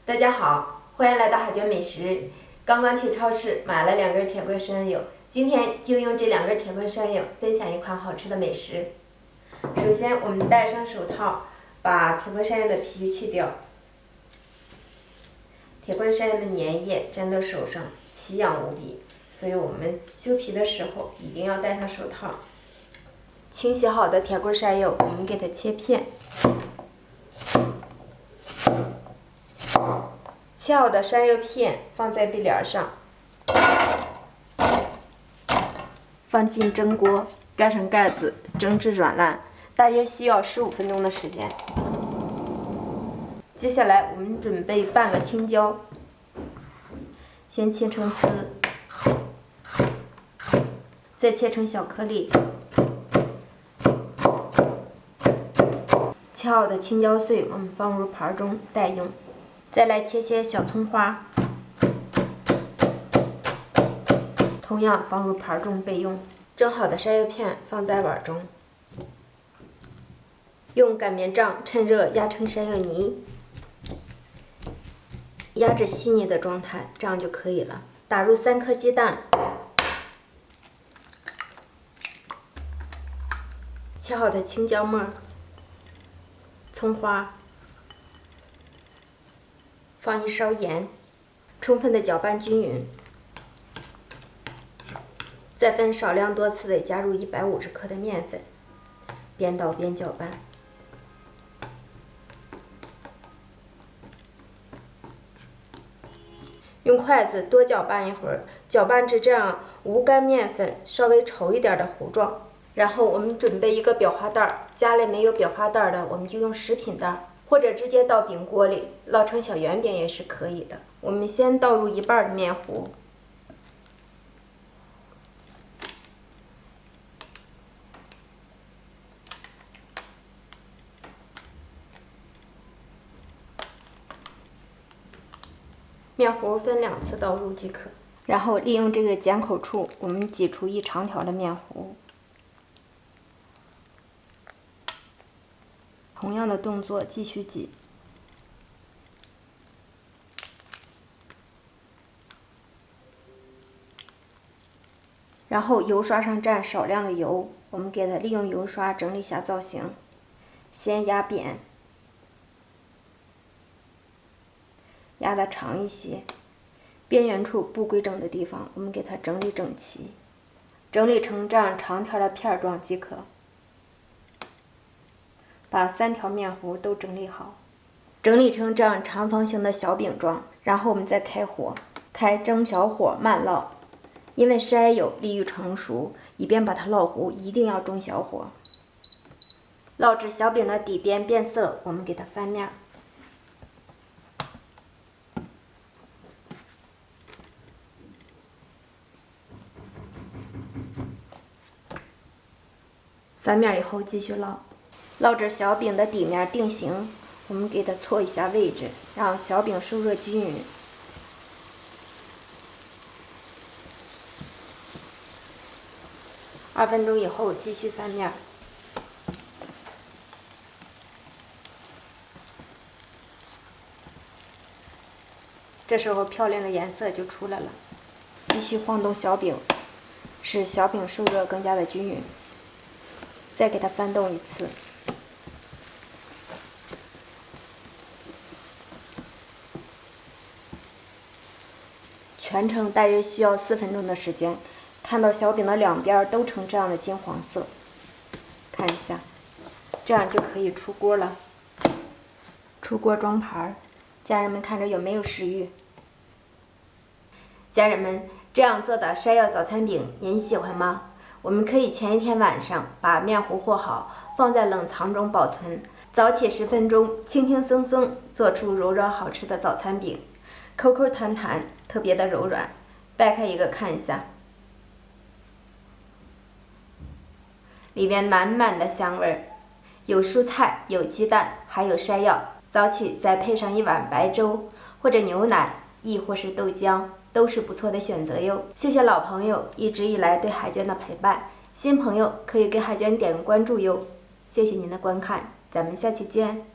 大家好，欢迎来到海娟美食。刚刚去超市买了2根铁棍山药，今天就用这2根铁棍山药分享一款好吃的美食。首先，我们戴上手套，把铁棍山药的皮去掉。铁棍山药的粘液粘到手上，奇痒无比，所以我们修皮的时候一定要戴上手套。清洗好的铁棍山药，我们给它切片。切好的山药片放在壁帘上，放进蒸锅，盖上盖子，蒸至软烂，大约需要15分钟的时间。接下来我们准备半个青椒，先切成丝，再切成小颗粒。切好的青椒碎我们放入盘中待用。再来切些小葱花，同样放入盘中备用。蒸好的山药片放在碗中，用擀面杖趁热压成山药泥，压至细腻的状态，这样就可以了。打入3颗鸡蛋，切好的青椒末、葱花。放一勺盐，充分的搅拌均匀，再分少量多次的加入150克的面粉，边捣边搅拌。用筷子多搅拌一会儿，搅拌至这样无干面粉稍微稠一点的糊状。然后我们准备一个裱花袋，家里没有裱花袋的，我们就用食品袋。或者直接倒饼锅里烙成小圆饼也是可以的。我们先倒入1半的面糊，面糊分2次倒入即可。然后利用这个剪口处，我们挤出一长条的面糊。同样的动作继续挤，然后油刷上蘸少量的油，我们给它利用油刷整理一下造型。先压扁，压得长一些，边缘处不规整的地方，我们给它整理整齐，整理成这样长条的片状即可。把3条面糊都整理好，整理成这样长方形的小饼状，然后我们再开火，开中小火慢烙，因为山药利于成熟，以便把它烙糊，一定要中小火。烙至小饼的底边变色，我们给它翻面。翻面以后继续烙。烙至小饼的底面定型，我们给它错一下位置，让小饼受热均匀。2分钟以后继续翻面。这时候漂亮的颜色就出来了。继续晃动小饼，使小饼受热更加的均匀。再给它翻动1次。全程大约需要4分钟的时间。看到小饼的2边都呈这样的金黄色，看一下，这样就可以出锅了。出锅装盘，家人们看着有没有食欲？家人们，这样做的山药早餐饼您喜欢吗？我们可以前一天晚上把面糊和好，放在冷藏中保存，早起10分钟，轻轻松松做出柔软好吃的早餐饼。口口弹弹，特别的柔软。掰开一个看一下，里面满满的香味儿，有蔬菜，有鸡蛋，还有山药。早起再配上1碗白粥或者牛奶，亦或是豆浆，都是不错的选择哟。谢谢老朋友一直以来对海娟的陪伴，新朋友可以给海娟点个关注哟。谢谢您的观看，咱们下期见。